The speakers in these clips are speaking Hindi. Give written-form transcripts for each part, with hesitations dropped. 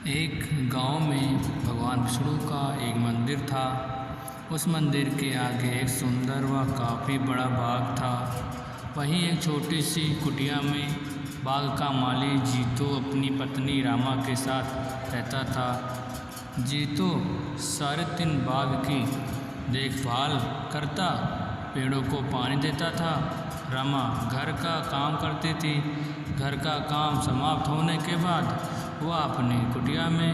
एक गांव में भगवान विष्णु का एक मंदिर था। उस मंदिर के आगे एक सुंदर व काफ़ी बड़ा बाग था। वहीं एक छोटी सी कुटिया में बाग का माली जीतो अपनी पत्नी रामा के साथ रहता था। जीतो सारे दिन बाग की देखभाल करता, पेड़ों को पानी देता था। रामा घर का काम करती थी। घर का काम समाप्त होने के बाद वह अपनी कुटिया में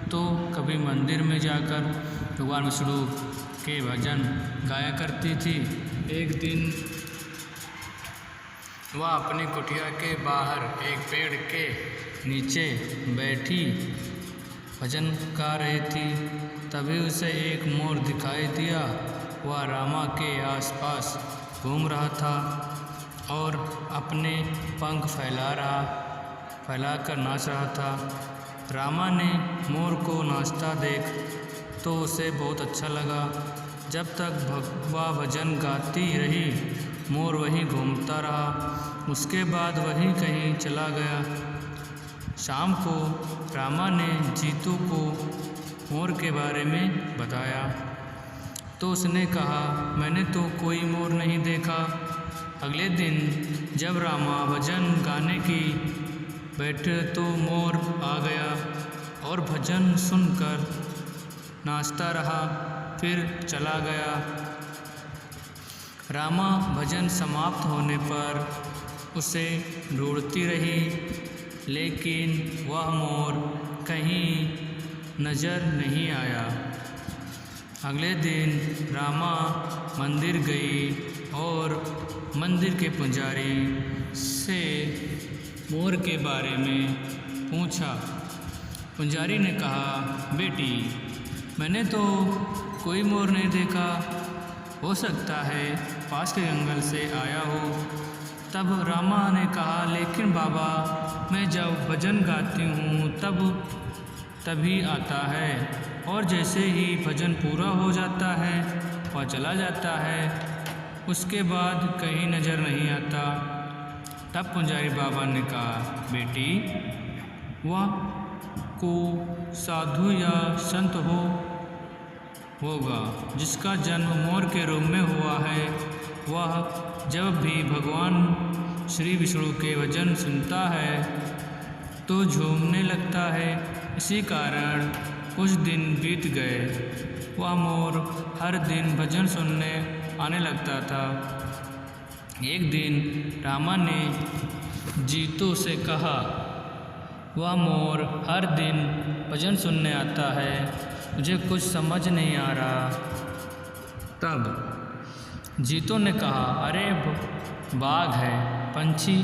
तो कभी मंदिर में जाकर भगवान विष्णु के भजन गाया करती थी। एक दिन वह अपनी कुटिया के बाहर एक पेड़ के नीचे बैठी भजन गा रही थी। तभी उसे एक मोर दिखाई दिया। वह रामा के आसपास घूम रहा था और अपने पंख फैलाकर नाच रहा था। रामा ने मोर को नाचता देख तो उसे बहुत अच्छा लगा। जब तक वह भजन गाती रही, मोर वहीं घूमता रहा। उसके बाद वहीं कहीं चला गया। शाम को रामा ने जीतू को मोर के बारे में बताया तो उसने कहा, मैंने तो कोई मोर नहीं देखा। अगले दिन जब रामा भजन गाने की बैठे तो मोर आ गया और भजन सुनकर नाचता रहा, फिर चला गया। रामा भजन समाप्त होने पर उसे ढूंढती रही, लेकिन वह मोर कहीं नज़र नहीं आया। अगले दिन रामा मंदिर गई और मंदिर के पुजारी से मोर के बारे में पूछा। पुजारी ने कहा, बेटी, मैंने तो कोई मोर नहीं देखा। हो सकता है पास के जंगल से आया हो। तब रामा ने कहा, लेकिन बाबा, मैं जब भजन गाती हूँ तभी आता है और जैसे ही भजन पूरा हो जाता है वह चला जाता है। उसके बाद कहीं नज़र नहीं आता। तब पुजारी बाबा ने कहा, बेटी, वह को साधु या संत होगा जिसका जन्म मोर के रूप में हुआ है। वह जब भी भगवान श्री विष्णु के भजन सुनता है तो झूमने लगता है। इसी कारण कुछ दिन बीत गए। वह मोर हर दिन भजन सुनने आने लगता था। एक दिन रामा ने जीतो से कहा, वह मोर हर दिन भजन सुनने आता है, मुझे कुछ समझ नहीं आ रहा। तब जीतो ने कहा, अरे बाग है, पंछी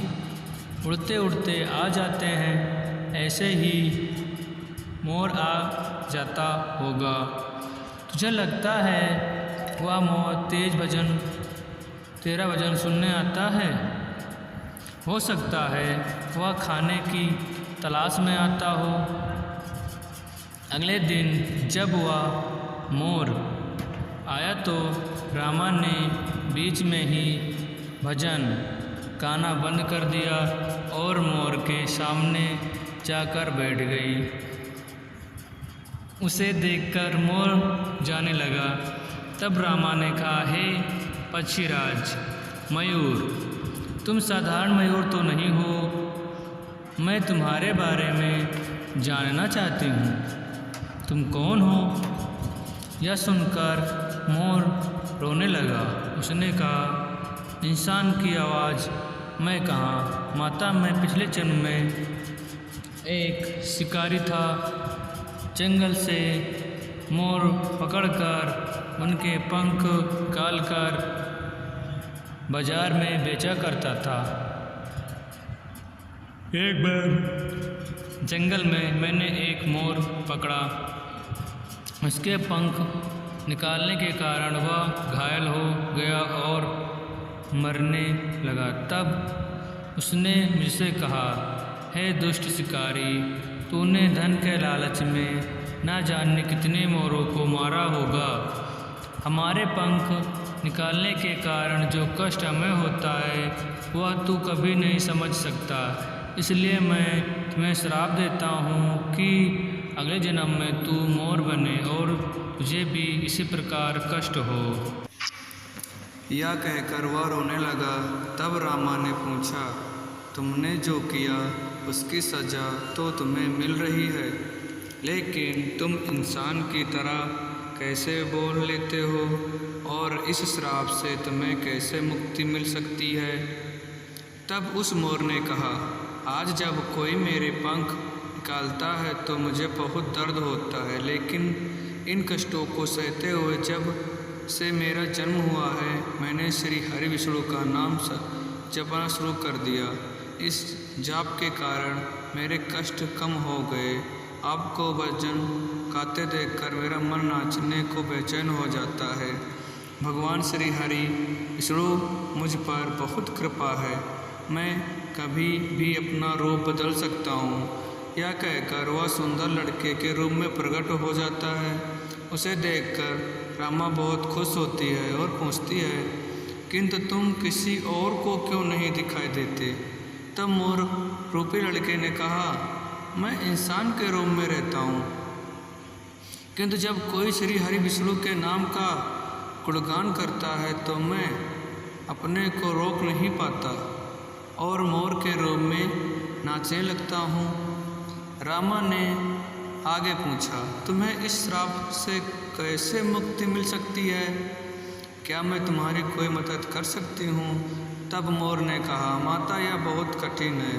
उड़ते उड़ते आ जाते हैं, ऐसे ही मोर आ जाता होगा। तुझे लगता है वह मोर तेरा भजन सुनने आता है? हो सकता है वह खाने की तलाश में आता हो। अगले दिन जब वह मोर आया तो रामा ने बीच में ही भजन गाना बंद कर दिया और मोर के सामने जाकर बैठ गई। उसे देखकर मोर जाने लगा। तब रामा ने कहा, हे पक्षीराज मयूर, तुम साधारण मयूर तो नहीं हो। मैं तुम्हारे बारे में जानना चाहती हूँ। तुम कौन हो? यह सुनकर मोर रोने लगा। उसने कहा, इंसान की आवाज़ मैं कहाँ? माता, मैं पिछले जन्म में एक शिकारी था। जंगल से मोर पकड़कर उनके पंख निकालकर बाजार में बेचा करता था। एक बार जंगल में मैंने एक मोर पकड़ा। उसके पंख निकालने के कारण वह घायल हो गया और मरने लगा। तब उसने मुझसे कहा, हे दुष्ट शिकारी, तूने धन के लालच में न जाने कितने मोरों को मारा होगा। हमारे पंख निकालने के कारण जो कष्ट हमें होता है वह तू कभी नहीं समझ सकता। इसलिए मैं तुम्हें श्राप देता हूँ कि अगले जन्म में तू मोर बने और तुझे भी इसी प्रकार कष्ट हो। यह कहकर वह रोने लगा। तब रामा ने पूछा, तुमने जो किया उसकी सज़ा तो तुम्हें मिल रही है, लेकिन तुम इंसान की तरह कैसे बोल लेते हो और इस श्राप से तुम्हें कैसे मुक्ति मिल सकती है। तब उस मोर ने कहा, आज जब कोई मेरे पंख निकालता है तो मुझे बहुत दर्द होता है, लेकिन इन कष्टों को सहते हुए जब से मेरा जन्म हुआ है, मैंने श्री हरि विष्णु का नाम जपना शुरू कर दिया। इस जाप के कारण मेरे कष्ट कम हो गए। आपको भजन गाते देखकर मेरा मन नाचने को बेचैन हो जाता है। भगवान श्री हरि विष्णु मुझ पर बहुत कृपा है, मैं कभी भी अपना रूप बदल सकता हूँ। यह कहकर वह सुंदर लड़के के रूप में प्रकट हो जाता है। उसे देखकर रामा बहुत खुश होती है और पूछती है, किंतु तुम किसी और को क्यों नहीं दिखाई देते। तब मोर रूपी लड़के ने कहा, मैं इंसान के रूप में रहता हूँ, किंतु जब कोई श्री हरि विष्णु के नाम का गुणगान करता है तो मैं अपने को रोक नहीं पाता और मोर के रूप में नाचने लगता हूँ। रामा ने आगे पूछा, तुम्हें इस श्राप से कैसे मुक्ति मिल सकती है? क्या मैं तुम्हारी कोई मदद कर सकती हूँ? तब मोर ने कहा, माता यह बहुत कठिन है।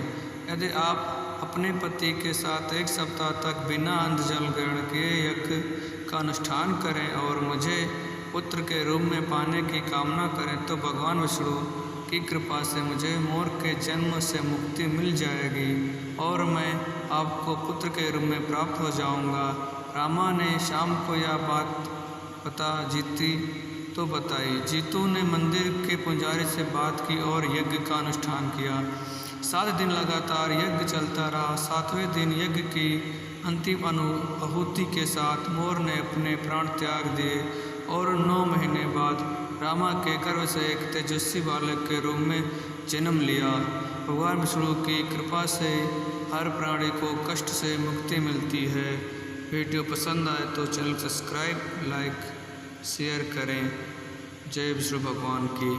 यदि आप अपने पति के साथ 1 सप्ताह तक बिना अन्न जल ग्रहण किए यज्ञ का अनुष्ठान करें और मुझे पुत्र के रूप में पाने की कामना करें तो भगवान विष्णु की कृपा से मुझे मोर के जन्म से मुक्ति मिल जाएगी और मैं आपको पुत्र के रूप में प्राप्त हो जाऊंगा। रामा ने शाम को यह बात बता जीती तो बताई। जीतू ने मंदिर के पुजारी से बात की और यज्ञ का अनुष्ठान किया। 7 दिन लगातार यज्ञ चलता रहा। 7वें दिन यज्ञ की अंतिम आहुति के साथ मोर ने अपने प्राण त्याग दिए और 9 महीने बाद रामा के गर्भ से एक तेजस्वी बालक के रूप में जन्म लिया। भगवान विष्णु की कृपा से हर प्राणी को कष्ट से मुक्ति मिलती है। वीडियो पसंद आए तो चैनल सब्सक्राइब, लाइक, शेयर करें। जय विष्णु भगवान की।